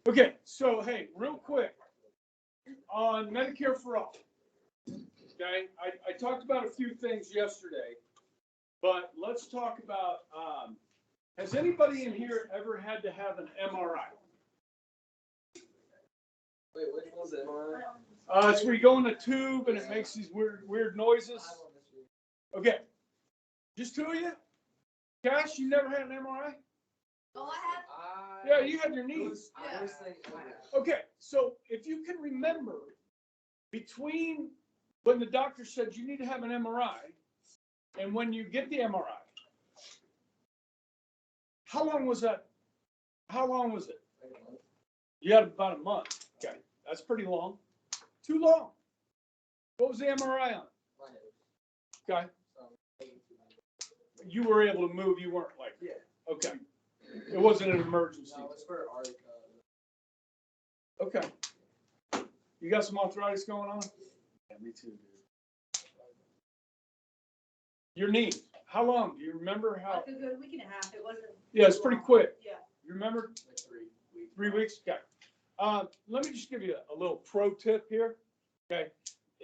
Okay, so hey, real quick on Medicare for all. Okay, I talked about a few things yesterday, but let's talk about, has anybody in here ever had to have an MRI? Wait, which one's the MRI? It's where you go in a tube and it makes these weird noises. Okay, just two of you? Cash, you never had an MRI? Oh, I have. Yeah, you had your knees. I was thinking, Okay, so if you can remember between when the doctor said you need to have an MRI and when you get the MRI, how long was that? How long was it? You had about a month. Okay, that's pretty long. Too long. What was the MRI on? Okay. You were able to move. You weren't like, yeah. Okay. It wasn't an emergency. No, it's for Arctic. Okay. You got some arthritis going on? Yeah, me too, dude. Your knee. How long? Do you remember how? Like a good week and a half. It wasn't. Yeah, it's pretty quick. Yeah. You remember? Like 3 weeks. 3 weeks? Okay. Let me just give you a little pro tip here. Okay.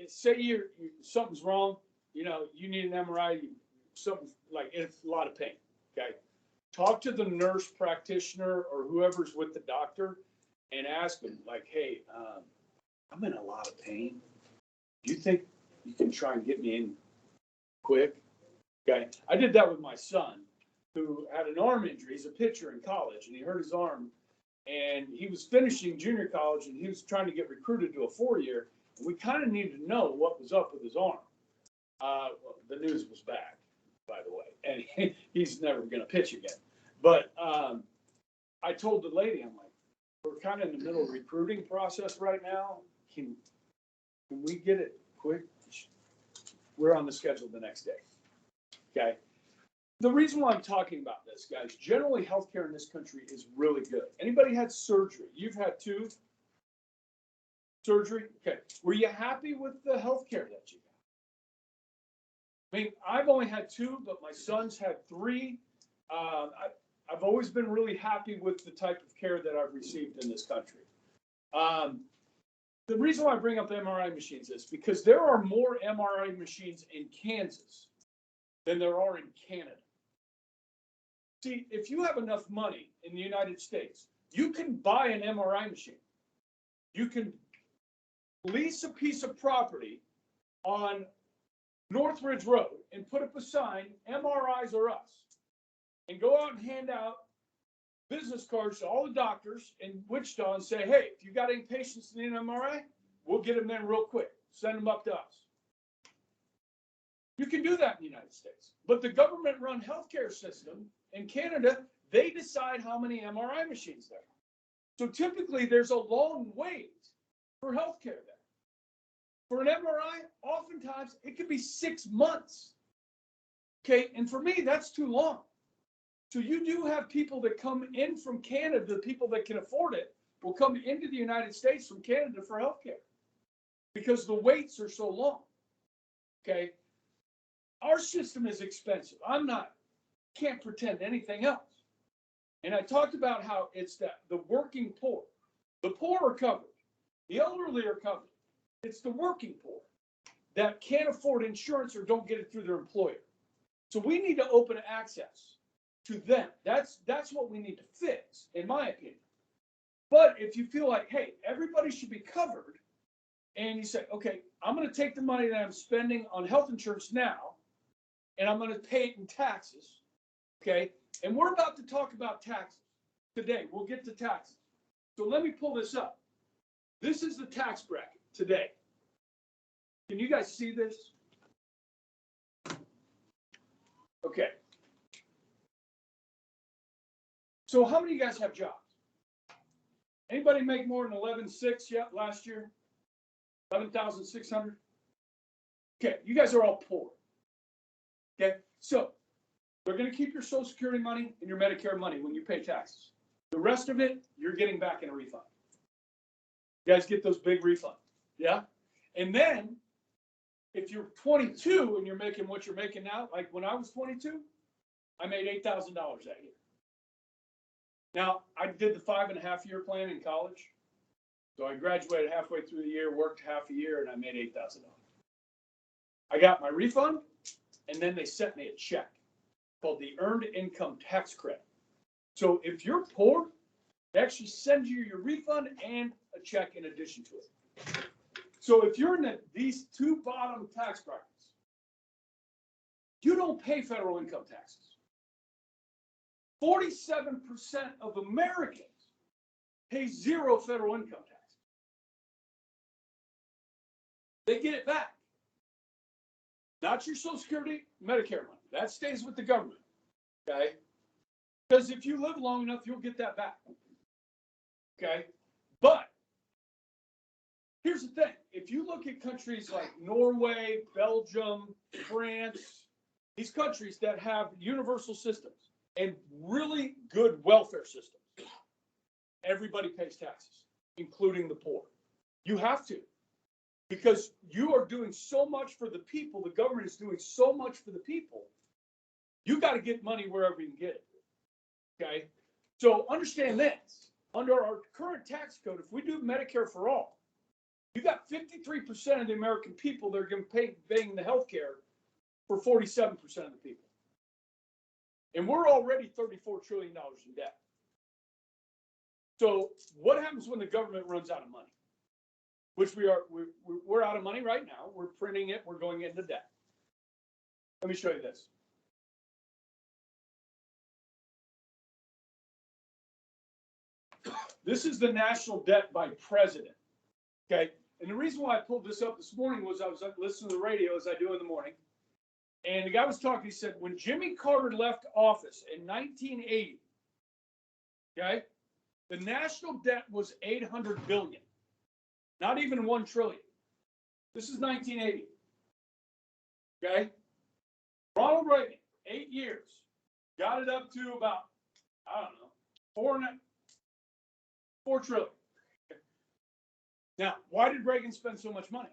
Say something's wrong. You know, you need an MRI. Something's like it's a lot of pain. Okay. Talk to the nurse practitioner or whoever's with the doctor and ask them, like, hey, I'm in a lot of pain. Do you think you can try and get me in quick? Okay. I did that with my son who had an arm injury. He's a pitcher in college and he hurt his arm and he was finishing junior college and he was trying to get recruited to a 4-year. And we kind of needed to know what was up with his arm. Well, the news was bad, by the way, and he's never going to pitch again. But I told the lady, I'm like, we're kind of in the middle of recruiting process right now. Can we get it quick? We're on the schedule the next day. Okay. The reason why I'm talking about this, guys, generally healthcare in this country is really good. Anybody had surgery? You've had 2 surgery? Okay. Were you happy with the healthcare that you got? I mean, I've only had 2, but my son's had 3. I've always been really happy with the type of care that I've received in this country. The reason why I bring up MRI machines is because there are more MRI machines in Kansas than there are in Canada. See, if you have enough money in the United States, you can buy an MRI machine. You can lease a piece of property on Northridge Road and put up a sign, MRIs are us, and go out and hand out business cards to all the doctors in Wichita and say, hey, if you got any patients that need an MRI, we'll get them in real quick. Send them up to us. You can do that in the United States. But the government-run healthcare system in Canada, they decide how many MRI machines there are. So typically, there's a long wait for healthcare there. For an MRI, oftentimes, it could be 6 months. Okay, and for me, that's too long. So you do have people that come in from Canada, the people that can afford it, will come into the United States from Canada for healthcare because the waits are so long. Okay, our system is expensive. Can't pretend anything else. And I talked about how it's that the working poor. The poor are covered. The elderly are covered. It's the working poor that can't afford insurance or don't get it through their employer. So we need to open access to them. That's what we need to fix, in my opinion. But if you feel like, hey, everybody should be covered, and you say, okay, I'm going to take the money that I'm spending on health insurance now, and I'm going to pay it in taxes, okay? And we're about to talk about taxes today. We'll get to taxes. So let me pull this up. This is the tax bracket today. Can you guys see this? Okay. So how many of you guys have jobs? Anybody make more than 11,600 yet last year? 11,600? Okay, you guys are all poor. Okay, so they're going to keep your Social Security money and your Medicare money when you pay taxes. The rest of it, you're getting back in a refund. You guys get those big refunds, yeah? And then, if you're 22 and you're making what you're making now, like when I was 22, I made $8,000 that year. Now, I did the 5.5-year plan in college. So I graduated halfway through the year, worked half a year, and I made $8,000. I got my refund, and then they sent me a check called the Earned Income Tax Credit. So if you're poor, they actually send you your refund and a check in addition to it. So if you're in these two bottom tax brackets, you don't pay federal income taxes. 47% of Americans pay zero federal income tax. They get it back. Not your Social Security, Medicare money. That stays with the government. Okay? Because if you live long enough, you'll get that back. Okay? But here's the thing. If you look at countries like Norway, Belgium, France, these countries that have universal systems and really good welfare systems, everybody pays taxes, including the poor. You have to. Because you are doing so much for the people, the government is doing so much for the people, you got to get money wherever you can get it. Okay? So understand this. Under our current tax code, if we do Medicare for all, you got 53% of the American people that are going to pay paying the health care for 47% of the people. And we're already $34 trillion in debt. So what happens when the government runs out of money? Which we're out of money right now. We're printing it. We're going into debt. Let me show you this. This is the national debt by president. Okay. And the reason why I pulled this up this morning was I was listening to the radio as I do in the morning. And the guy was talking. He said, when Jimmy Carter left office in 1980, okay, the national debt was $800 billion. Not even 1 trillion. This is 1980. Okay? Ronald Reagan, 8 years, got it up to about, I don't know, 4 trillion. Okay. Now, why did Reagan spend so much money?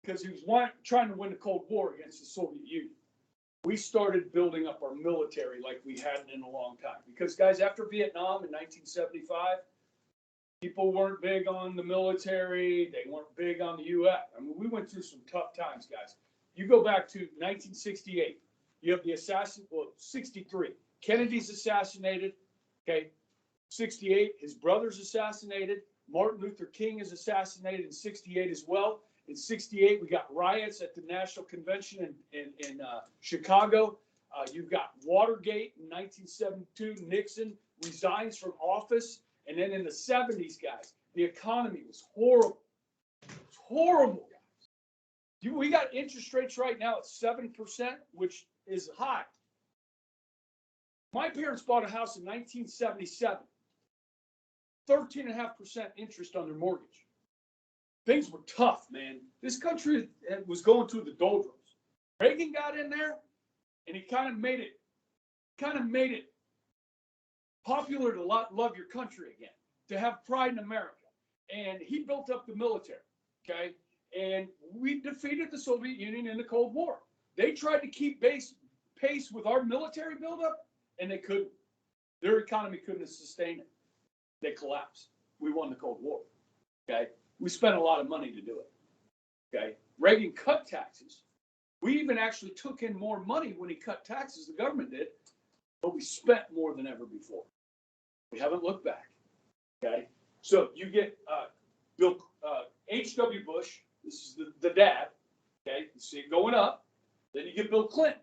Because he was trying to win the Cold War against the Soviet Union. We started building up our military like we hadn't in a long time. Because, guys, after Vietnam in 1975, people weren't big on the military. They weren't big on the U.S. I mean, we went through some tough times, guys. You go back to 1968. You have the 63. Kennedy's assassinated. Okay. 68, his brother's assassinated. Martin Luther King is assassinated in 68 as well. In 68, we got riots at the National Convention in Chicago. You've got Watergate in 1972. Nixon resigns from office. And then in the 70s, guys, the economy was horrible. It's horrible, guys. We got interest rates right now at 7%, which is high. My parents bought a house in 1977, 13.5% interest on their mortgage. Things were tough, man. This country was going through the doldrums. Reagan got in there, and he kind of made it popular to love your country again, to have pride in America. And he built up the military, okay? And we defeated the Soviet Union in the Cold War. They tried to keep pace with our military buildup, and they couldn't. Their economy couldn't sustain it. They collapsed. We won the Cold War, okay? We spent a lot of money to do it, okay? Reagan cut taxes. We even actually took in more money when he cut taxes, the government did, but we spent more than ever before. We haven't looked back. Okay, so you get Bill H.W. Bush. This is the dad. Okay, you see it going up. Then you get Bill Clinton.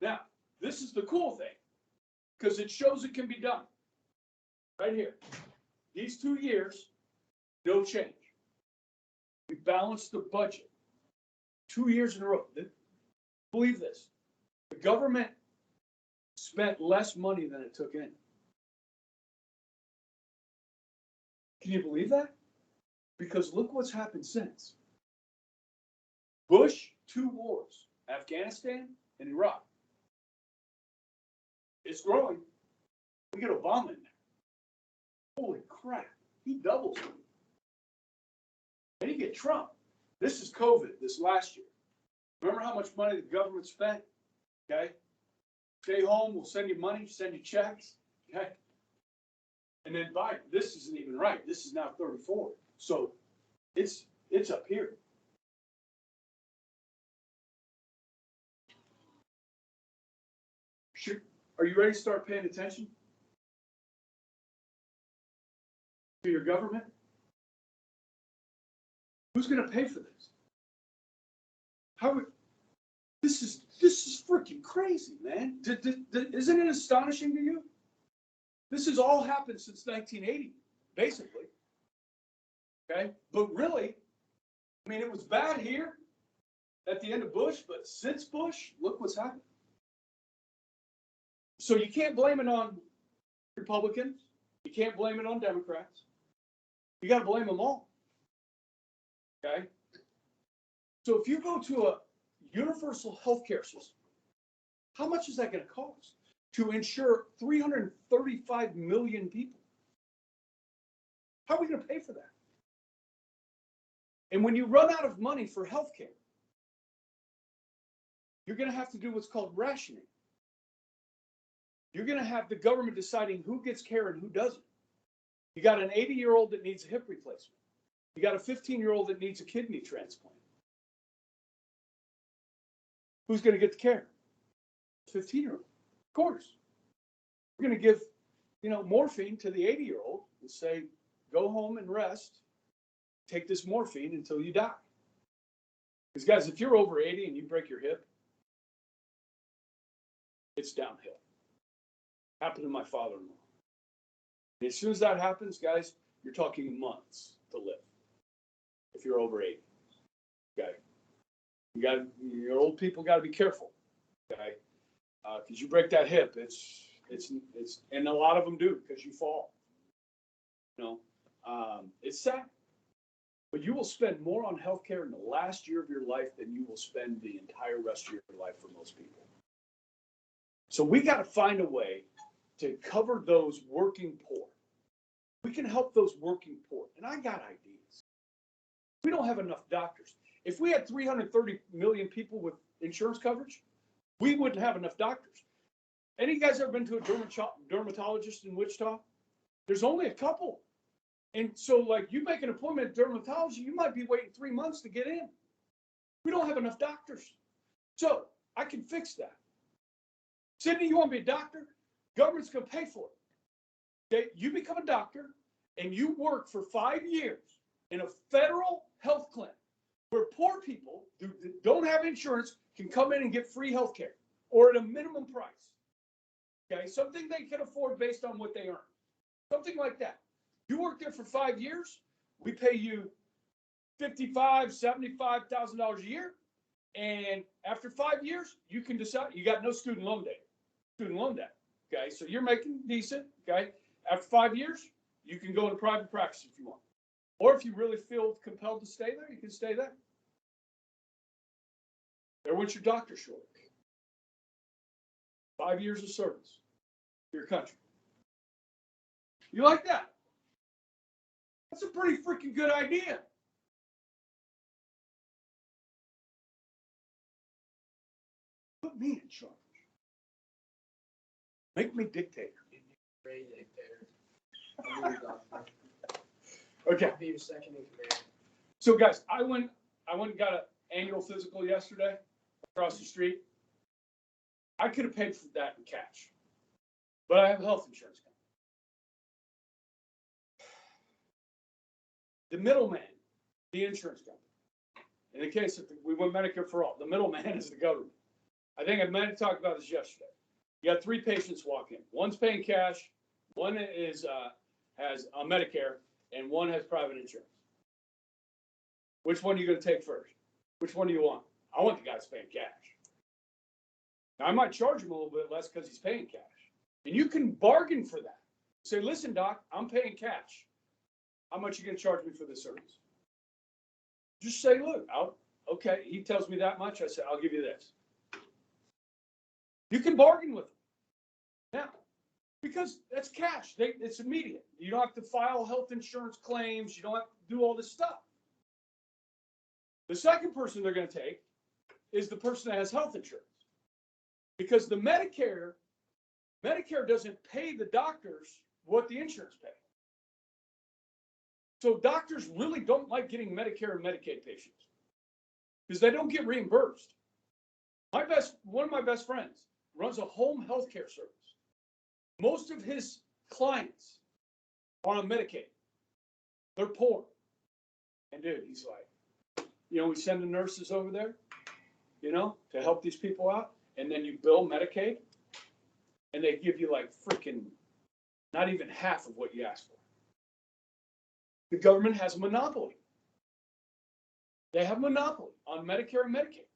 Now, this is the cool thing because it shows it can be done. Right here, these 2 years, no change. We balanced the budget 2 years in a row. Believe this: the government spent less money than it took in. Can you believe that? Because look what's happened since. Bush, 2 wars, Afghanistan and Iraq. It's growing. We get Obama in there. Holy crap. He doubles it. Then you get Trump. This is COVID, this last year. Remember how much money the government spent? Okay? Stay home, we'll send you money, send you checks. Okay. And then Biden, this isn't even right. This is now 34. So it's up here. Are you ready to start paying attention to your government? Who's going to pay for this? This is freaking crazy, man. Isn't it astonishing to you? This has all happened since 1980, basically. Okay, but really, I mean, it was bad here at the end of Bush, but since Bush, look what's happened. So you can't blame it on Republicans. You can't blame it on Democrats. You got to blame them all. Okay? So if you go to a universal health care system, how much is that going to cost to insure 335 million people? How are we going to pay for that? And when you run out of money for health care, you're going to have to do what's called rationing. You're going to have the government deciding who gets care and who doesn't. You got an 80-year-old that needs a hip replacement. You got a 15-year-old that needs a kidney transplant. Who's going to get the care? 15-year-old. Of course. We're going to give, morphine to the 80-year-old and say, go home and rest. Take this morphine until you die. Because, guys, if you're over 80 and you break your hip, it's downhill. Happened to my father-in-law. And as soon as that happens, guys, you're talking months to live if you're over 80. Okay? Your old people got to be careful. Okay? Because you break that hip, it's, and a lot of them do because you fall. It's sad. But you will spend more on healthcare in the last year of your life than you will spend the entire rest of your life for most people. So we got to find a way to cover those working poor. We can help those working poor. And I got ideas. We don't have enough doctors. If we had 330 million people with insurance coverage, we wouldn't have enough doctors. Any of you guys ever been to a dermatologist in Wichita? There's only a couple. And so, like, you make an appointment at dermatology, you might be waiting 3 months to get in. We don't have enough doctors. So I can fix that. Sydney, you want to be a doctor? Government's going to pay for it. Okay, you become a doctor and you work for 5 years in a federal health clinic where poor people who don't have insurance can come in and get free health care or at a minimum price. Okay, something they can afford based on what they earn. Something like that. You work there for 5 years, we pay you $55,000, $75,000 a year, and after 5 years, you can decide you got no student loan debt. Okay, so you're making decent. Okay, after 5 years, you can go into private practice if you want, or if you really feel compelled to stay there, you can stay there. There went your doctor short. 5 years of service to your country. You like that? That's a pretty freaking good idea. Put me in charge. Make me dictator. Great dictator. I'll be your doctor. Okay. I'll be your second in command. So, guys, I went and got an annual physical yesterday across the street. I could have paid for that in cash, but I have a health insurance company. The middleman, the insurance company. In the case of we went Medicare for all, the middleman is the government. I think I meant to talk about this yesterday. You got 3 patients walk in. One's paying cash, one is has a Medicare, and one has private insurance. Which one are you going to take first? Which one do you want? I want the guy that's paying cash. Now, I might charge him a little bit less because he's paying cash. And you can bargain for that. Say, listen, doc, I'm paying cash. How much are you going to charge me for this service? Just say, look, okay, he tells me that much. I say, I'll give you this. You can bargain with him. Now, because that's cash. It's immediate. You don't have to file health insurance claims. You don't have to do all this stuff. The second person they're going to take is the person that has health insurance. Because the Medicare Medicare doesn't pay the doctors what the insurance pays. So doctors really don't like getting Medicare and Medicaid patients because they don't get reimbursed. One of my best friends runs a home health care service. Most of his clients are on Medicaid. They're poor. And dude, he's like, we send the nurses over there, to help these people out. And then you bill Medicaid and they give you like freaking not even half of what you asked for. The government has a monopoly. They have a monopoly on Medicare and Medicaid.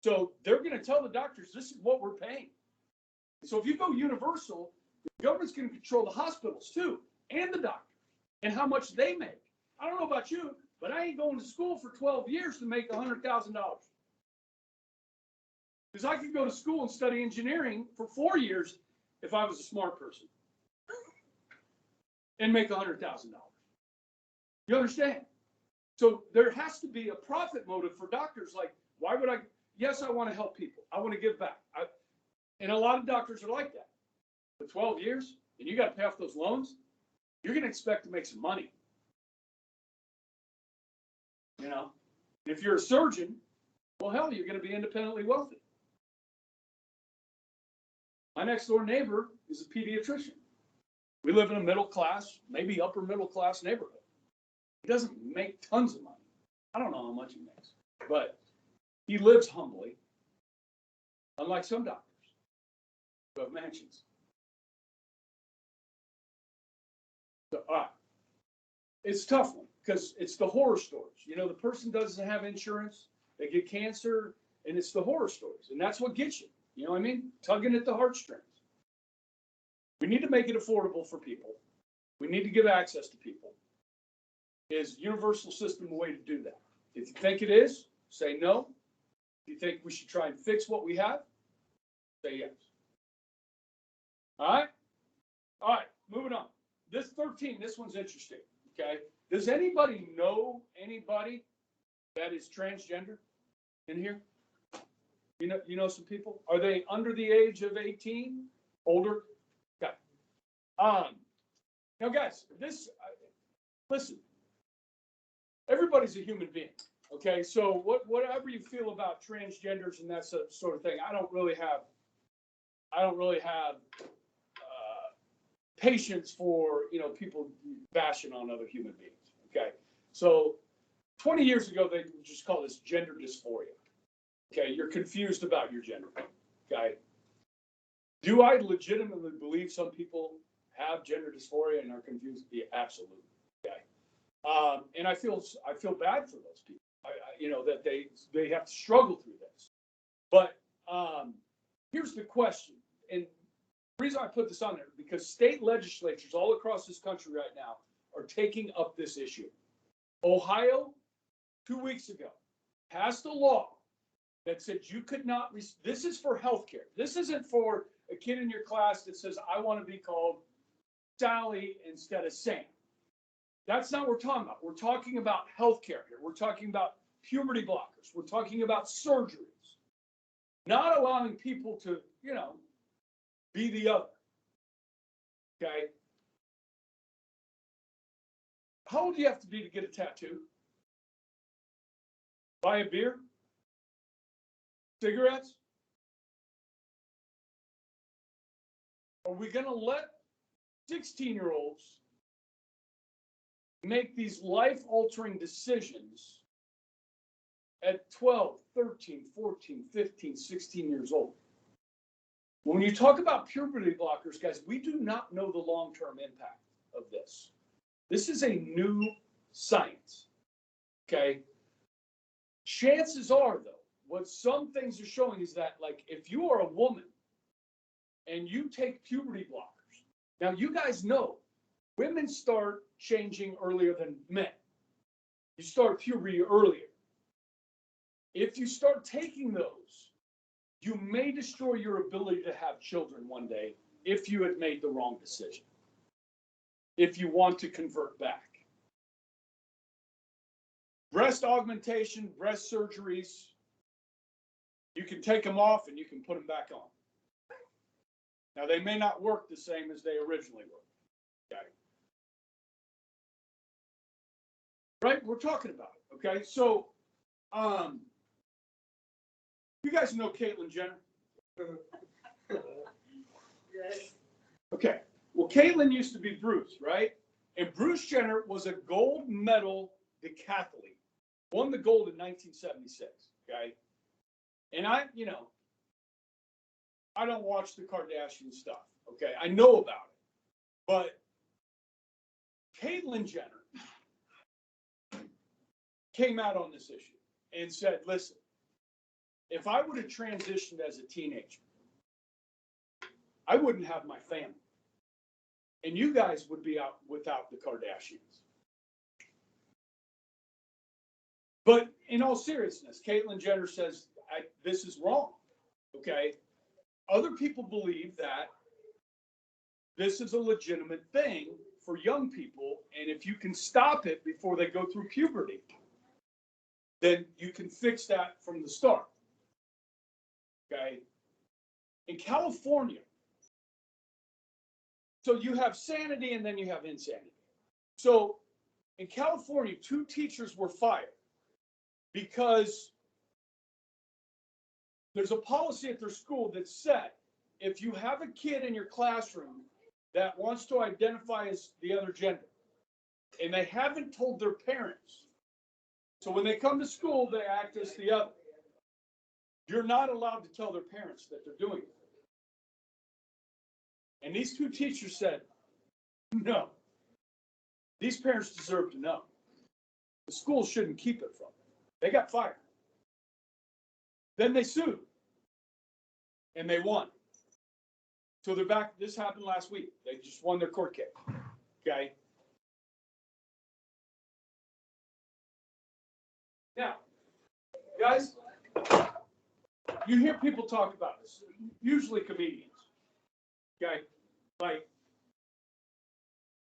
So they're going to tell the doctors, this is what we're paying. So if you go universal, the government's going to control the hospitals too, and the doctors, and how much they make. I don't know about you, but I ain't going to school for 12 years to make $100,000. Because I could go to school and study engineering for 4 years if I was a smart person and make $100,000. You understand? So there has to be a profit motive for doctors. Like, why would I? Yes, I want to help people. I want to give back. And a lot of doctors are like that. For 12 years, and you got to pay off those loans, you're going to expect to make some money. If you're a surgeon, well, hell, you're going to be independently wealthy. My next door neighbor is a pediatrician. We live in a middle class, maybe upper middle class neighborhood. He doesn't make tons of money. I don't know how much he makes, but he lives humbly, unlike some doctors who have mansions. So, it's a tough one because it's the horror stories. The person doesn't have insurance, they get cancer, and it's the horror stories. And that's what gets you. You know what I mean? Tugging at the heartstrings. We need to make it affordable for people. We need to give access to people. Is universal system a way to do that? If you think it is, say no. If you think we should try and fix what we have, say yes. All right? All right, moving on. This 13, this one's interesting, okay? Does anybody know anybody that is transgender in here? You know some people? Are they under the age of 18? Older? Okay. Now, guys, listen. Everybody's a human being, okay? So whatever you feel about transgenders and that sort of thing, I don't really have patience for people bashing on other human beings. Okay, so 20 years ago they would just call this gender dysphoria. Okay, you're confused about your gender. Okay, do I legitimately believe some people have gender dysphoria and are confused? Yeah, absolutely. Okay, and I feel bad for those people. That they have to struggle through this. But here's the question, and the reason I put this on there because state legislatures all across this country right now are taking up this issue. Ohio, 2 weeks ago, passed a law that said you could not. This is for healthcare. This isn't for a kid in your class that says I want to be called Sally instead of Sam. That's not what we're talking about. We're talking about healthcare here. We're talking about puberty blockers. We're talking about surgeries. Not allowing people to, be the other. Okay? How old do you have to be to get a tattoo? Buy a beer? Cigarettes? Are we going to let 16-year-olds make these life-altering decisions at 12, 13, 14, 15, 16 years old? When you talk about puberty blockers, guys, we do not know the long-term impact of this. This is a new science, okay? Chances are, though, what some things are showing is that, like, if you are a woman and you take puberty blockers, now you guys know women start changing earlier than men. You start puberty earlier. If you start taking those, you may destroy your ability to have children one day if you had made the wrong decision. If you want to convert back. Breast augmentation, breast surgeries, you can take them off and you can put them back on. Now, they may not work the same as they originally were. Okay. Right? We're talking about it. Okay. So, you guys know Caitlyn Jenner? Yes. Okay. Well, Caitlyn used to be Bruce, right? And Bruce Jenner was a gold medal decathlete. Won the gold in 1976. Okay. And I don't watch the Kardashian stuff. Okay. I know about it. But Caitlyn Jenner came out on this issue and said, listen, if I would have transitioned as a teenager, I wouldn't have my family. And you guys would be out without the Kardashians. But in all seriousness, Caitlyn Jenner says, this is wrong. Okay. Other people believe that this is a legitimate thing for young people. And if you can stop it before they go through puberty, then you can fix that from the start. Okay. In California, so you have sanity and then you have insanity. So in California, 2 teachers were fired because there's a policy at their school that said if you have a kid in your classroom that wants to identify as the other gender and they haven't told their parents, so when they come to school, they act as the other. You're not allowed to tell their parents that they're doing it. And these 2 teachers said, no, these parents deserve to know. The school shouldn't keep it from them. They got fired. Then they sued. And they won. So they're back. This happened last week. They just won their court case. Okay. Now, guys, you hear people talk about this, usually comedians. Okay. Like,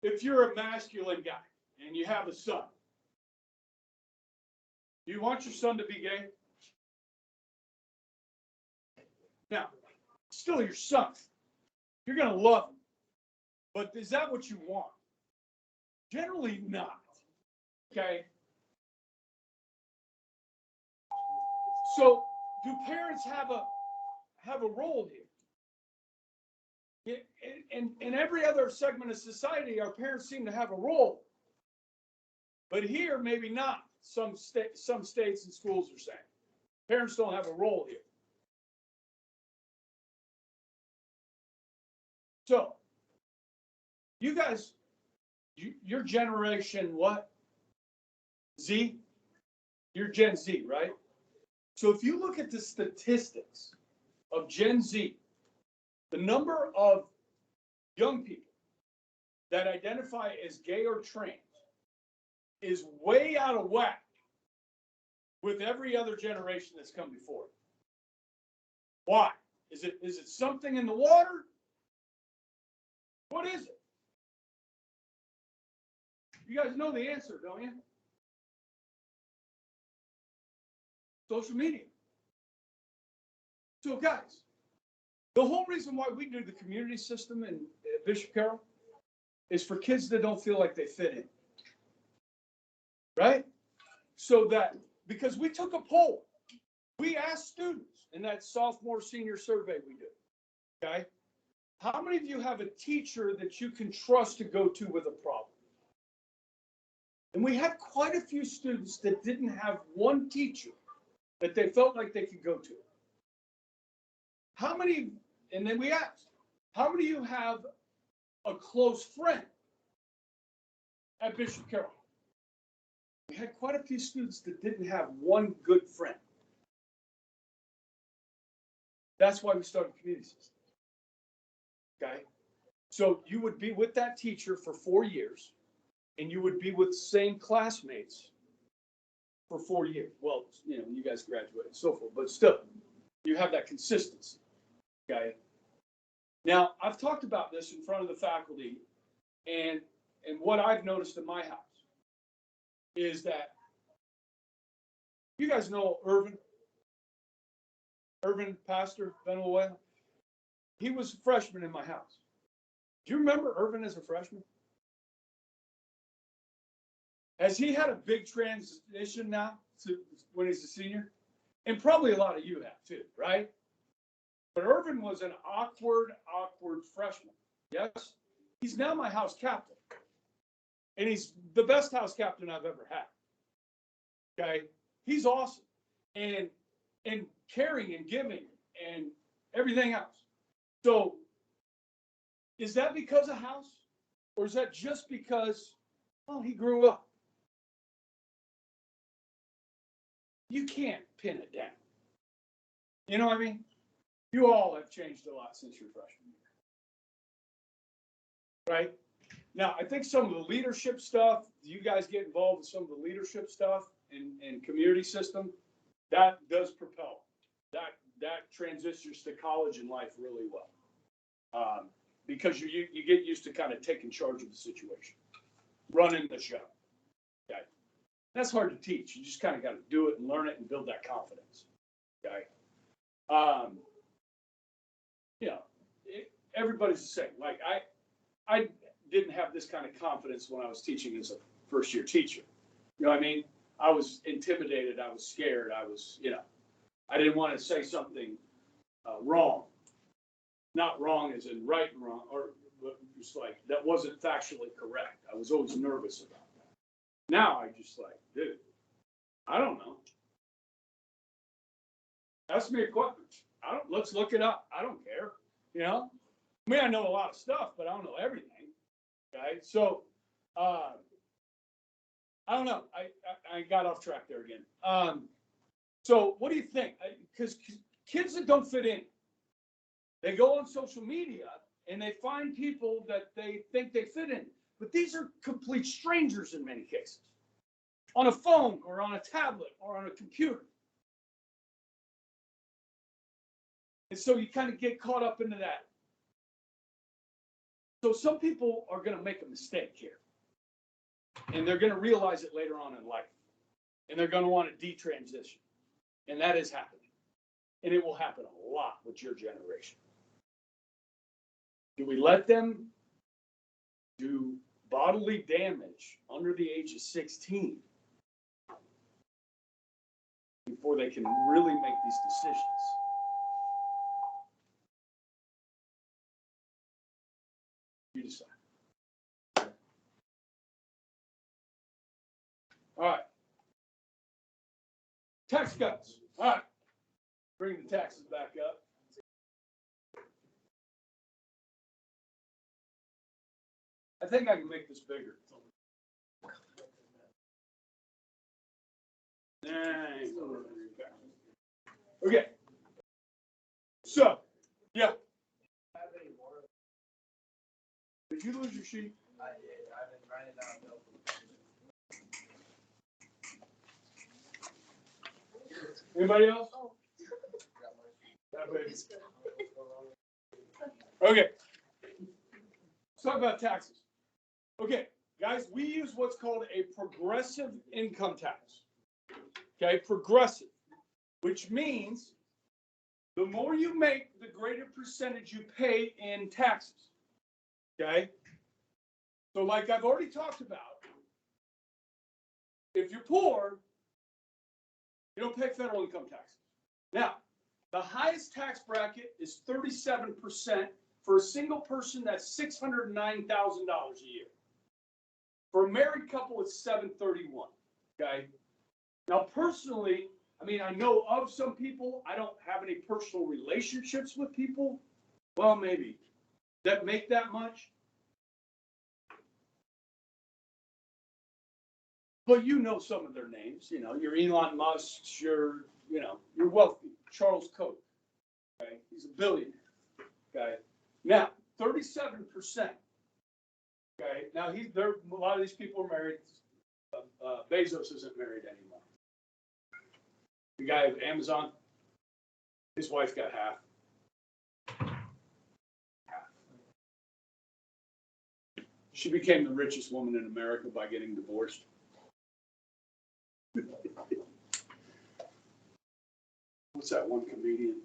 if you're a masculine guy and you have a son, do you want your son to be gay? Now, still your son. You're going to love him. But is that what you want? Generally not. Okay? So, do parents have a role here? In every other segment of society, our parents seem to have a role. But here, maybe not. Some states and schools are saying. Parents don't have a role here. So, you guys, your generation, what? Z? You're Gen Z, right? So if you look at the statistics of Gen Z, the number of young people that identify as gay or trans is way out of whack with every other generation that's come before it. Why? Is it something in the water? What is it? You guys know the answer, don't you? Social media. So guys, the whole reason why we do the community system in Bishop Carroll is for kids that don't feel like they fit in. Right? So that, because we took a poll, we asked students in that sophomore senior survey we did, okay? How many of you have a teacher that you can trust to go to with a problem? And we had quite a few students that didn't have one teacher that they felt like they could go to. How many, and then we asked, how many of you have a close friend at Bishop Carroll? We had quite a few students that didn't have one good friend. That's why we started community systems. Okay? So you would be with that teacher for 4 years, and you would be with the same classmates for 4 years. Well, you guys graduated and so forth, but still, you have that consistency. Okay? Now, I've talked about this in front of the faculty, and what I've noticed in my house is that you guys know Irvin Pastor, Venezuela. he was a freshman in my house. Do you remember Irvin as a freshman? Has he had a big transition now to when he's a senior? And probably a lot of you have too, right? But Irvin was an awkward freshman. Yes? He's now my house captain. And he's the best house captain I've ever had. Okay? He's awesome. And caring and giving and everything else. So is that because of house? Or is that just because, well, he grew up? You can't pin it down. You know what I mean? You all have changed a lot since your freshman year. Right? Now, I think some of the leadership stuff, you guys get involved with some of the leadership stuff and community system, that does propel. That transitions to college and life really well. Because you get used to kind of taking charge of the situation, running the show. Okay? That's hard to teach. You just kind of got to do it and learn it and build that confidence. Okay? Everybody's the same. Like I didn't have this kind of confidence when I was teaching as a first-year teacher. You know what I mean? I was intimidated. I was scared. I was, I didn't want to say something wrong. Not wrong as in right and wrong, or just like that wasn't factually correct. I was always nervous about that. Now I just like, dude, I don't know. Ask me a question. Let's look it up. I don't care. I mean, I know a lot of stuff, but I don't know everything. Okay, so I don't know. I got off track there again. So what do you think? Because kids that don't fit in, they go on social media and they find people that they think they fit in, but these are complete strangers in many cases, on a phone or on a tablet or on a computer. And so you kind of get caught up into that. So some people are going to make a mistake here, and they're going to realize it later on in life, and they're going to want to detransition, and that is happening, and it will happen a lot with your generation. Do we let them do bodily damage under the age of 16 before they can really make these decisions? You decide. All right. Tax cuts. All right. Bring the taxes back up. I think I can make this bigger. Okay. So, yeah. Did you lose your sheet? I did. I've been writing down notes. Anybody else? Oh. That way. Okay. Let's talk about taxes. Okay, guys, we use what's called a progressive income tax. Okay, progressive, which means the more you make, the greater percentage you pay in taxes. Okay? So like I've already talked about, if you're poor, you don't pay federal income taxes. Now, the highest tax bracket is 37% for a single person. That's $609,000 a year. For a married couple, it's $731,000. Okay. Now, personally, I mean, I know of some people. I don't have any personal relationships with people. Well, maybe that make that much. But you know some of their names. Your Elon Musk. You're wealthy. Charles Koch. Okay, he's a billionaire. Okay, now 37%. Okay, now a lot of these people are married. Bezos isn't married anymore. The guy of Amazon, his wife got half. She became the richest woman in America by getting divorced. What's that one comedian?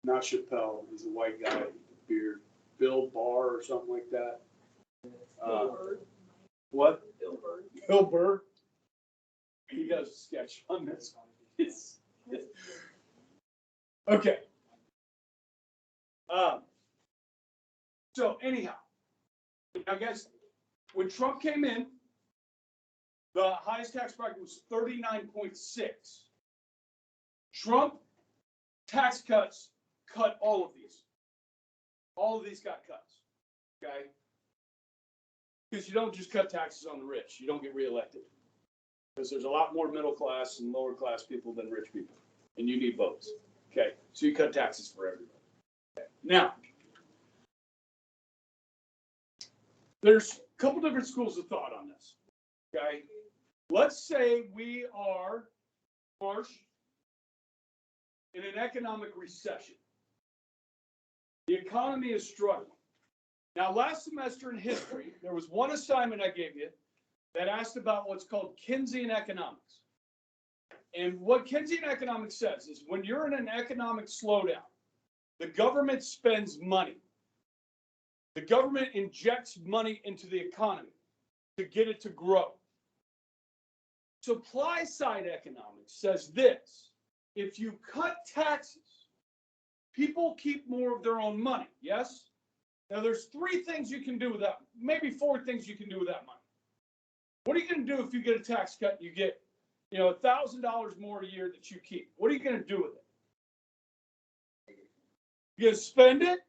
not Chappelle, he's a white guy with a beard. Bill Barr or something like that. What? Bill Burr. Bill Burr. He does a sketch on this. Okay. So anyhow, now guys, when Trump came in, the highest tax bracket was 39.6. Trump tax cuts cut all of these. All of these got cuts. Okay? Because you don't just cut taxes on the rich. You don't get reelected. Because there's a lot more middle class and lower class people than rich people. And you need votes. Okay? So you cut taxes for everybody. Okay. Now, there's a couple different schools of thought on this. Okay? Let's say we are, Marsh, in an economic recession. The economy is struggling. Now, last semester in history, there was one assignment I gave you that asked about what's called Keynesian economics. And what Keynesian economics says is when you're in an economic slowdown, the government spends money. The government injects money into the economy to get it to grow. Supply side economics says this: if you cut taxes, people keep more of their own money, yes? Now there's 3 things you can do with that, maybe 4 things you can do with that money. What are you going to do if you get a tax cut and you get, $1,000 more a year that you keep? What are you going to do with it? You're going to spend it?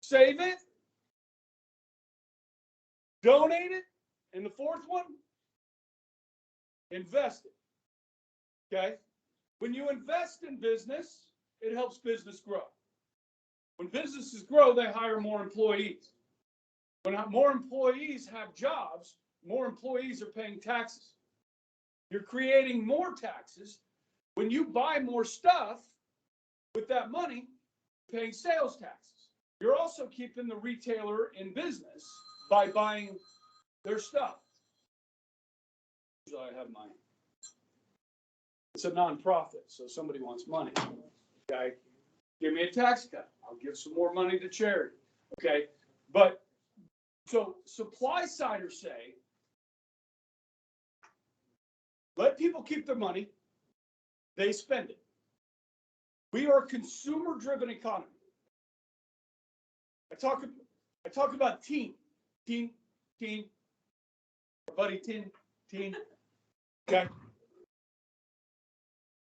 Save it? Donate it? And the 4th one? Invest it. Okay? When you invest in business, it helps business grow. When businesses grow, they hire more employees. When more employees have jobs, more employees are paying taxes. You're creating more taxes. When you buy more stuff with that money, you're paying sales taxes. You're also keeping the retailer in business by buying their stuff. I have mine. It's a nonprofit, so somebody wants money. Okay? Give me a tax cut. I'll give some more money to charity. Okay? But so supply siders say, let people keep their money. They spend it. We are a consumer-driven economy. I talk about Teen. Our buddy Teen. Okay?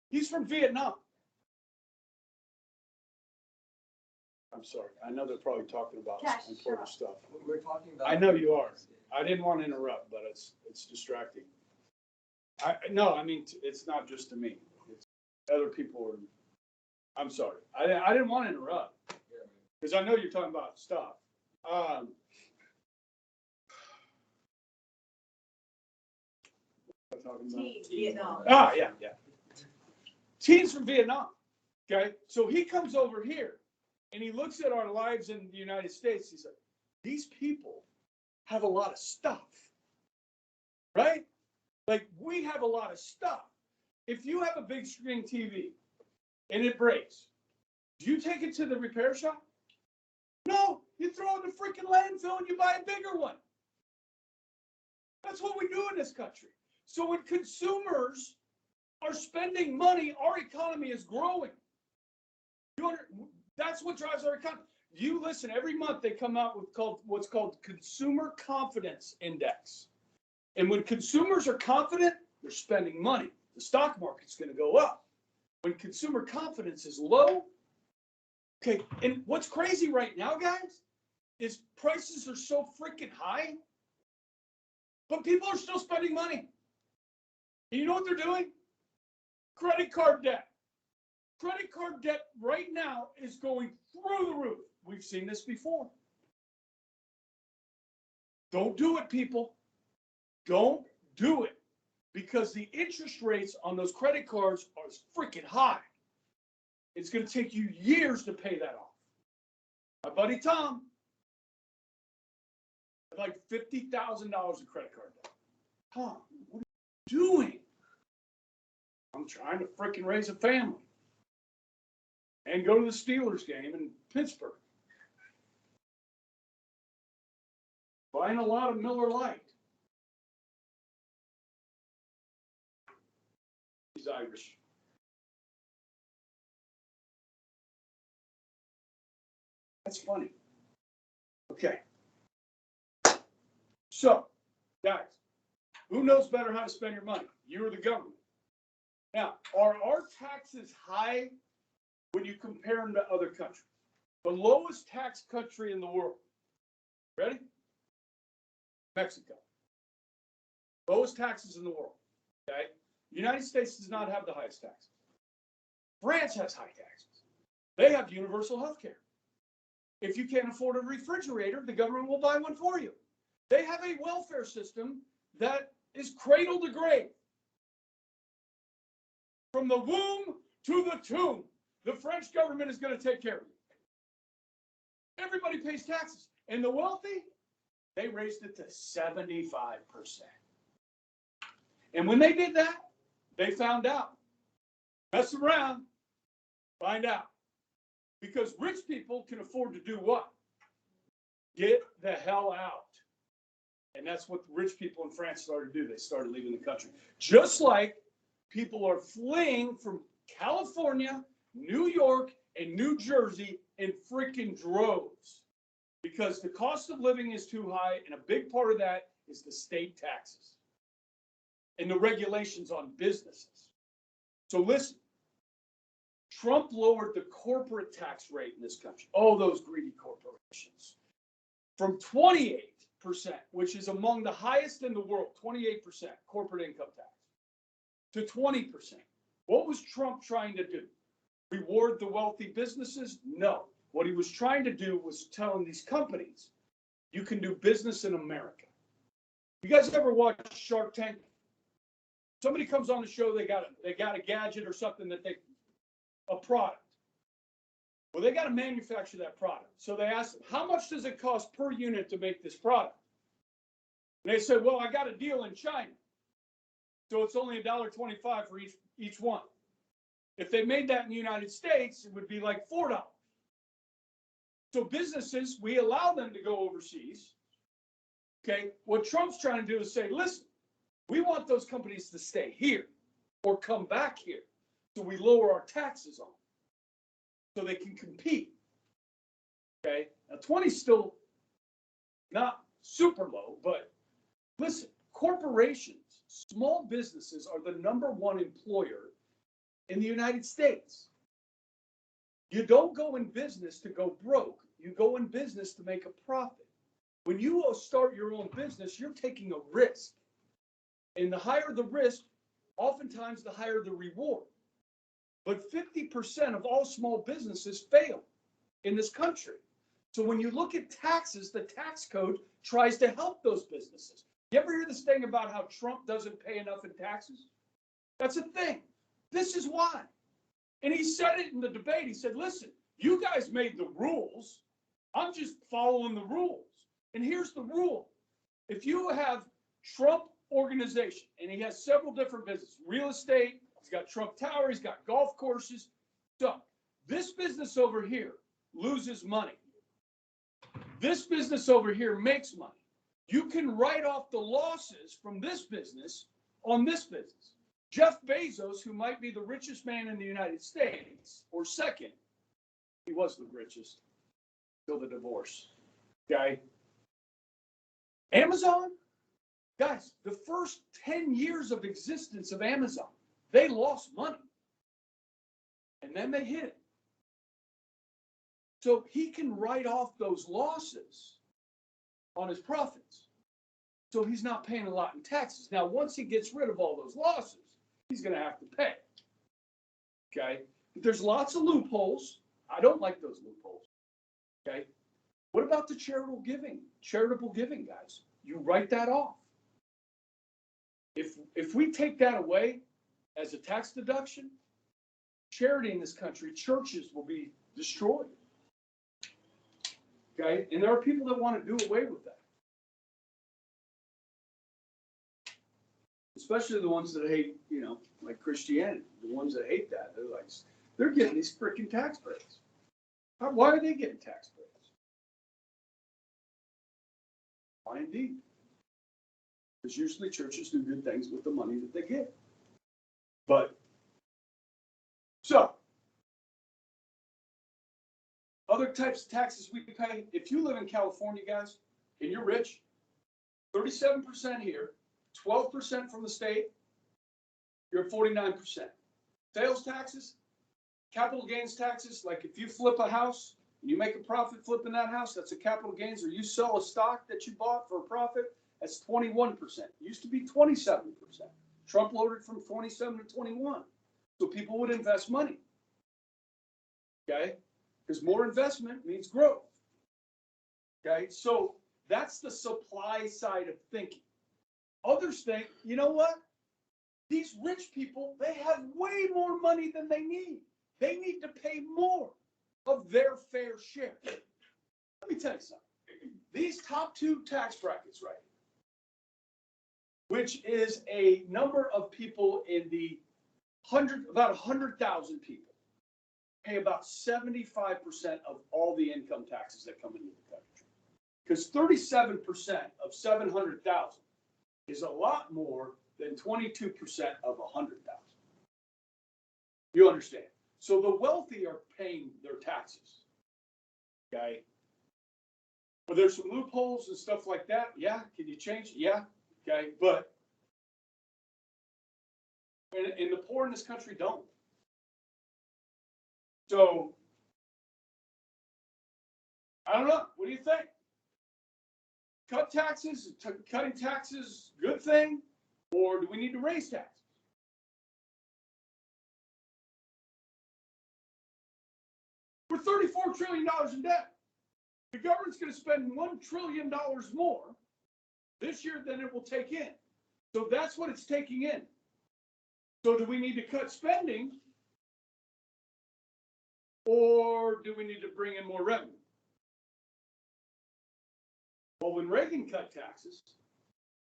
He's from Vietnam. I'm sorry. I know they're probably talking about important stuff. We're talking about. I know you are. I didn't want to interrupt, but it's distracting. It's not just to me. It's other people are. I'm sorry. I didn't want to interrupt because I know you're talking about stuff. Vietnam. Yeah. Teen's from Vietnam. Okay, so he comes over here and he looks at our lives in the United States. He's like, these people have a lot of stuff, right? Like we have a lot of stuff. If you have a big screen TV and it breaks, do you take it to the repair shop? No, you throw it in the freaking landfill and you buy a bigger one. That's what we do in this country. So when consumers are spending money, our economy is growing. That's what drives our economy. You listen, every month they come out with what's called Consumer Confidence Index. And when consumers are confident, they're spending money. The stock market's going to go up. When consumer confidence is low, okay, and what's crazy right now, guys, is prices are so freaking high, but people are still spending money. And you know what they're doing? Credit card debt. Credit card debt right now is going through the roof. We've seen this before. Don't do it, people. Don't do it. Because the interest rates on those credit cards are freaking high. It's going to take you years to pay that off. My buddy Tom had like $50,000 in credit card debt. Tom, what are you doing? I'm trying to freaking raise a family. and go to the Steelers game in Pittsburgh. Buying a lot of Miller Lite. He's Irish. That's funny. Okay. So, guys, who knows better how to spend your money? You or the government? Now, are our taxes high when you compare them to other countries? The lowest tax country in the world. Ready? Mexico. Lowest taxes in the world. Okay? The United States does not have the highest taxes. France has high taxes. They have universal health care. If you can't afford a refrigerator, the government will buy one for you. They have a welfare system that is cradle to grave. From the womb to the tomb, the French government is going to take care of you. Everybody pays taxes. And the wealthy, they raised it to 75%. And when they did that, they found out. Mess around, find out. Because rich people can afford to do what? Get the hell out. And that's what rich people in France started to do. They started leaving the country. Just like people are fleeing from California, New York, and New Jersey in freaking droves. Because the cost of living is too high, and a big part of that is the state taxes and the regulations on businesses. So listen, Trump lowered the corporate tax rate in this country. Oh, those greedy corporations. From 28%, which is among the highest in the world, 28% corporate income tax, to 20%. What was Trump trying to do? Reward the wealthy businesses? No. What he was trying to do was telling these companies, you can do business in America. You guys ever watch Shark Tank? Somebody comes on the show, they got a gadget or something a product. Well, they got to manufacture that product. So they asked them, how much does it cost per unit to make this product? And they said, well, I got a deal in China. So it's only $1.25 for each one. If they made that in the United States, it would be like $4. So businesses, we allow them to go overseas. Okay, what Trump's trying to do is say, listen, we want those companies to stay here or come back here. So we lower our taxes on them so they can compete. Okay, now 20 is still not super low, but listen, corporations, small businesses are the #1 employer in the United States. You don't go in business to go broke. You go in business to make a profit. When you start your own business, you're taking a risk. And the higher the risk, oftentimes the higher the reward. But 50% of all small businesses fail in this country. So when you look at taxes, the tax code tries to help those businesses. You ever hear this thing about how Trump doesn't pay enough in taxes? That's a thing. This is why. And he said it in the debate. He said, listen, you guys made the rules. I'm just following the rules. And here's the rule. If you have Trump organization, and he has several different businesses, real estate, he's got Trump Tower, he's got golf courses. So this business over here loses money. This business over here makes money. You can write off the losses from this business on this business. Jeff Bezos, who might be the richest man in the United States, or second, he was the richest till the divorce. Okay? Amazon, guys, the first 10 years of existence of Amazon, they lost money. And then they hit it. So he can write off those losses on his profits. So he's not paying a lot in taxes. Now, once he gets rid of all those losses, he's going to have to pay. Okay? But there's lots of loopholes. I don't like those loopholes. Okay? What about the charitable giving? Charitable giving, guys. You write that off. If we take that away as a tax deduction, charity in this country, churches will be destroyed. Okay? And there are people that want to do away with that. Especially the ones that hate, like Christianity. The ones that hate that, they're like, they're getting these freaking tax breaks. Why are they getting tax breaks? Why indeed? Because usually churches do good things with the money that they get. But, so, other types of taxes we pay, if you live in California, guys, and you're rich, 37% here, 12% from the state, you're at 49%. Sales taxes, capital gains taxes, like if you flip a house and you make a profit flipping that house, that's a capital gains, or you sell a stock that you bought for a profit, that's 21%. It used to be 27%. Trump lowered from 27 to 21. So people would invest money. Okay? Because more investment means growth. Okay? So that's the supply side of thinking. Others think, you know what? These rich people, they have way more money than they need. They need to pay more of their fair share. Let me tell you something. These top two tax brackets right here, which is a number of people in the about 100,000 people, pay about 75% of all the income taxes that come into the country. Because 37% of 700,000 is a lot more than 22% of 100,000. You understand? So the wealthy are paying their taxes. Okay? Well, there's some loopholes and stuff like that. Yeah. Can you change it? Yeah. Okay. But and the poor in this country don't. So I don't know. What do you think? Cut taxes, cutting taxes, good thing, or do we need to raise taxes? We're $34 trillion in debt. The government's going to spend $1 trillion more this year than it will take in. So that's what it's taking in. So do we need to cut spending, or do we need to bring in more revenue? Well, when Reagan cut taxes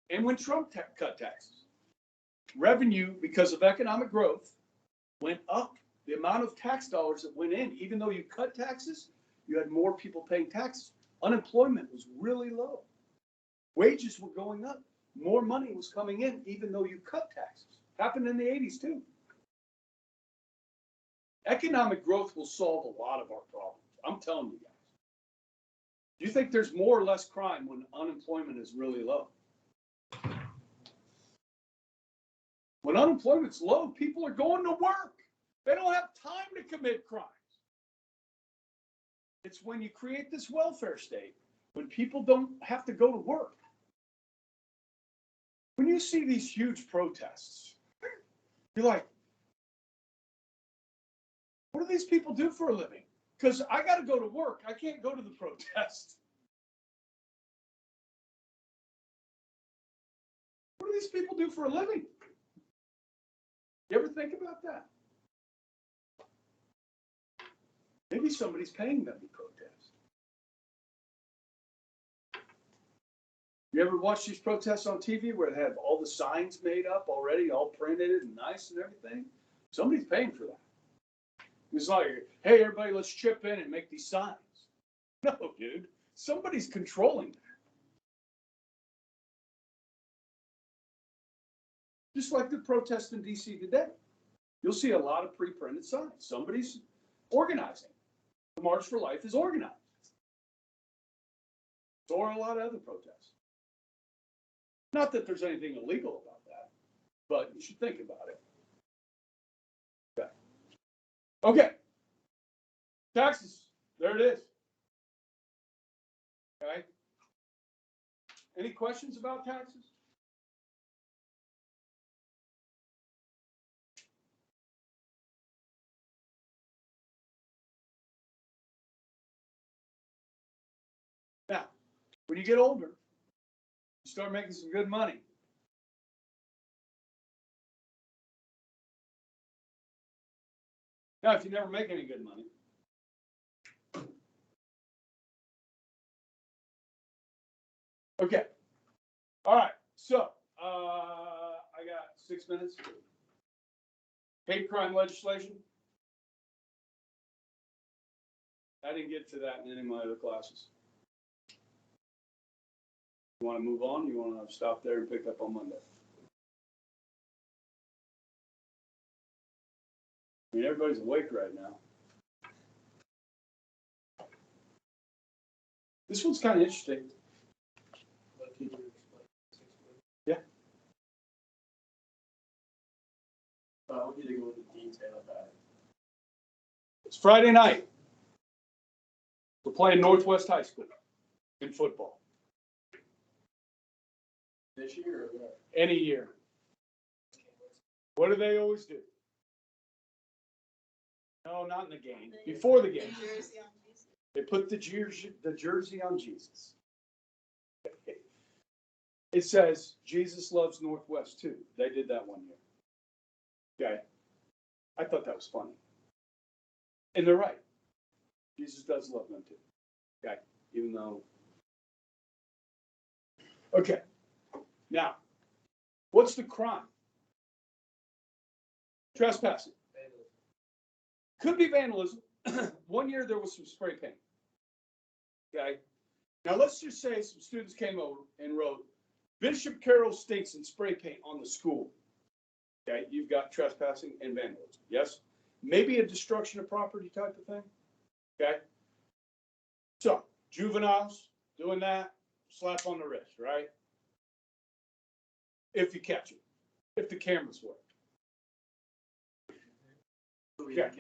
and when Trump cut taxes, revenue, because of economic growth, went up. The amount of tax dollars that went in, even though you cut taxes, you had more people paying taxes. Unemployment was really low. Wages were going up. More money was coming in, even though you cut taxes. Happened in the 80s too. Economic growth will solve a lot of our problems. I'm telling you guys. Do you think there's more or less crime when unemployment is really low? When unemployment's low, people are going to work. They don't have time to commit crimes. It's when you create this welfare state, when people don't have to go to work. When you see these huge protests, you're like, what do these people do for a living? Because I got to go to work. I can't go to the protest. What do these people do for a living? You ever think about that? Maybe somebody's paying them to protest. You ever watch these protests on TV where they have all the signs made up already, all printed and nice and everything? Somebody's paying for that. It's like, hey, everybody, let's chip in and make these signs. No, dude. Somebody's controlling that. Just like the protests in D.C. today. You'll see a lot of pre-printed signs. Somebody's organizing. The March for Life is organized. So are a lot of other protests. Not that there's anything illegal about that, but you should think about it. Okay. Okay. Taxes. There it is. Okay. Any questions about taxes? Now, when you get older, you start making some good money. Now, if you never make any good money, okay. All right. So, I got 6 minutes. Hate crime legislation. I didn't get to that in any of my other classes. You want to move on? You want to stop there and pick up on Monday? I mean, everybody's awake right now. This one's kind of interesting. What teacher explained 6 weeks? Yeah. I want you to go into detail about it. It's Friday night. We're playing Northwest High School in football. This year or what? Any year. What do they always do? No, not in the game. Before the game. They put the jersey on Jesus. It says, Jesus loves Northwest too. They did that one year. Okay. I thought that was funny. And they're right. Jesus does love them too. Okay. Even though. Okay. Now, what's the crime? Trespassing. Could be vandalism. One year there was some spray paint. Okay. Now let's just say some students came over and wrote, Bishop Carroll stinks and spray paint on the school. Okay. You've got trespassing and vandalism. Yes. Maybe a destruction of property type of thing. Okay. So juveniles doing that, slap on the wrist, right? If you catch it, if the cameras work. Yeah.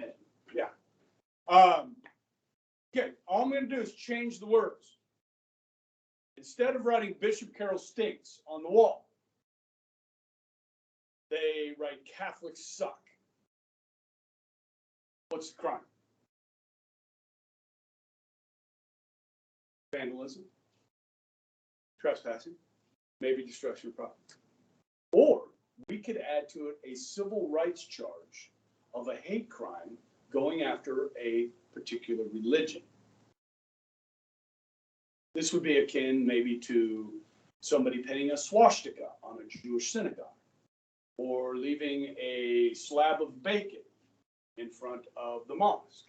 Yeah. Okay, all I'm going to do is change the words. Instead of writing Bishop Carroll stinks on the wall, they write Catholics suck. What's the crime? Vandalism, trespassing, maybe destruction of property. Or we could add to it a civil rights charge of a hate crime going after a particular religion. This would be akin maybe to somebody pinning a swastika on a Jewish synagogue, or leaving a slab of bacon in front of the mosque.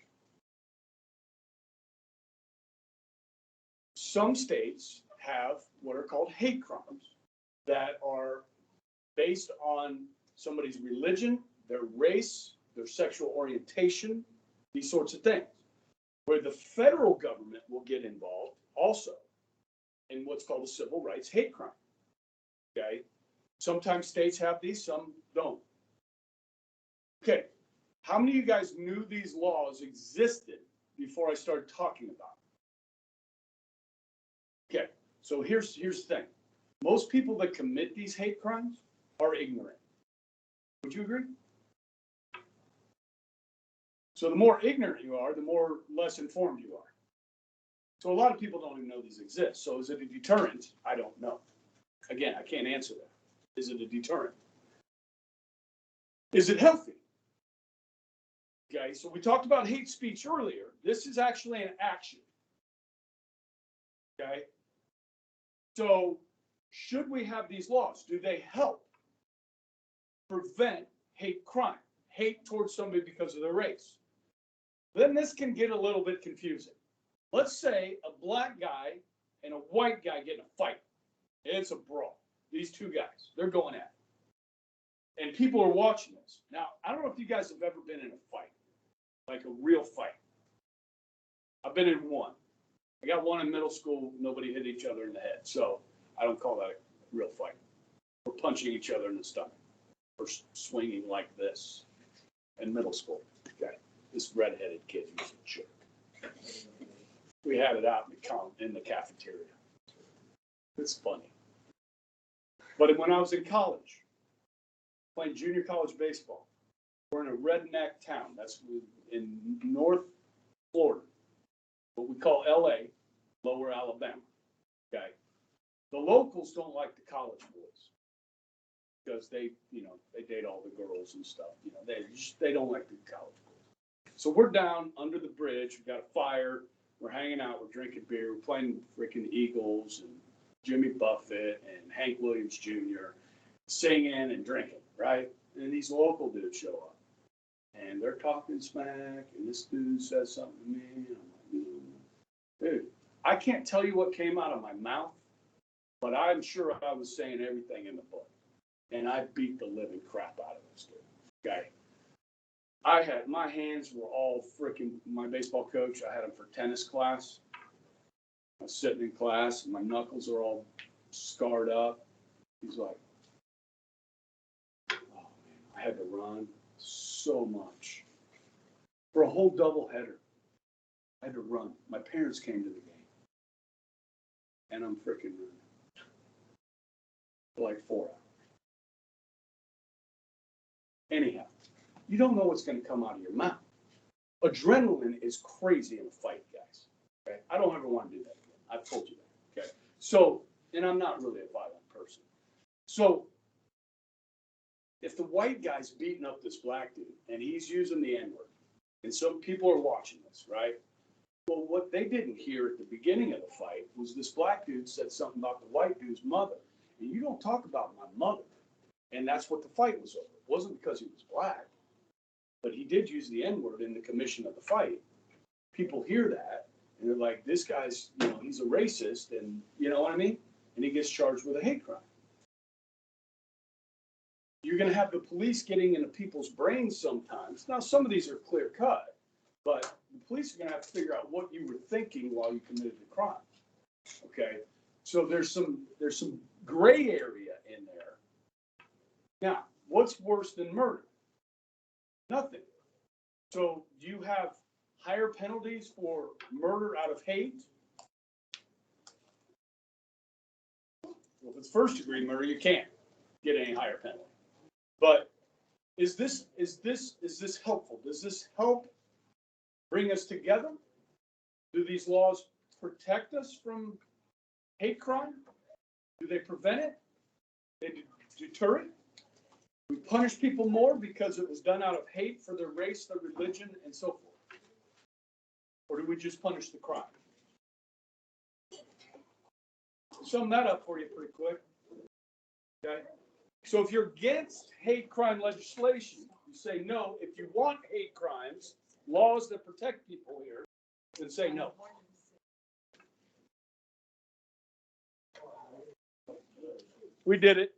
Some states have what are called hate crimes that are based on somebody's religion, their race, their sexual orientation, these sorts of things, where the federal government will get involved also in what's called a civil rights hate crime. Okay. Sometimes states have these, some don't. Okay. How many of you guys knew these laws existed before I started talking about them? Okay. So here's the thing. Most people that commit these hate crimes are ignorant. Would you agree? So the more ignorant you are, the more less informed you are. So a lot of people don't even know these exist. So is it a deterrent? I don't know. Again, I can't answer that. Is it a deterrent? Is it healthy? Okay, so we talked about hate speech earlier. This is actually an action. Okay, so should we have these laws? Do they help prevent hate crime, hate towards somebody because of their race? Then this can get a little bit confusing. Let's say a black guy and a white guy get in a fight. It's a brawl. These two guys, they're going at it. And people are watching this. Now, I don't know if you guys have ever been in a fight, like a real fight. I've been in one. I got one in middle school. Nobody hit each other in the head. So I don't call that a real fight. We're punching each other in the stomach or swinging like this in middle school. Okay. This redheaded kid was a jerk. We had it out in the cafeteria. It's funny. But when I was in college, playing junior college baseball, we're in a redneck town. That's in North Florida, what we call LA, Lower Alabama. Okay. The locals don't like the college boys because they date all the girls and stuff. They don't like the college boys. So we're down under the bridge. We got a fire. We're hanging out. We're drinking beer. We're playing freaking Eagles and Jimmy Buffett and Hank Williams Jr. singing and drinking, right? And these local dudes show up. And they're talking smack, and this dude says something to me, and I'm like, Dude, I can't tell you what came out of my mouth, but I'm sure I was saying everything in the book. And I beat the living crap out of this dude. Okay. My hands were all freaking, my baseball coach, I had him for tennis class. I was sitting in class, and my knuckles are all scarred up. He's like, oh man, I had to run so much. For a whole doubleheader, I had to run. My parents came to the game. And I'm freaking running. For like 4 hours. Anyhow, you don't know what's going to come out of your mouth. Adrenaline is crazy in a fight, guys. Okay? I don't ever want to do that again. I've told you that. Okay. So, and I'm not really a violent person. So, if the white guy's beating up this black dude and he's using the N-word, and some people are watching this, right? Well, what they didn't hear at the beginning of the fight was this black dude said something about the white dude's mother. And you don't talk about my mother. And that's what the fight was over. It wasn't because he was black, but he did use the N-word in the commission of the fight. People hear that, and they're like, this guy's, he's a racist, and you know what I mean? And he gets charged with a hate crime. You're going to have the police getting into people's brains sometimes. Now, some of these are clear cut, but the police are going to have to figure out what you were thinking while you committed the crime. Okay? So there's some gray area in there. Now, what's worse than murder? Nothing. So do you have higher penalties for murder out of hate? Well, if it's first degree murder, you can't get any higher penalty. But is this helpful? Does this help bring us together? Do these laws protect us from hate crime? Do they prevent it? They deter it? We punish people more because it was done out of hate for their race, their religion, and so forth? Or do we just punish the crime? Sum that up for you pretty quick. Okay? So if you're against hate crime legislation, you say no. If you want hate crimes, laws that protect people here, then say no. We did it.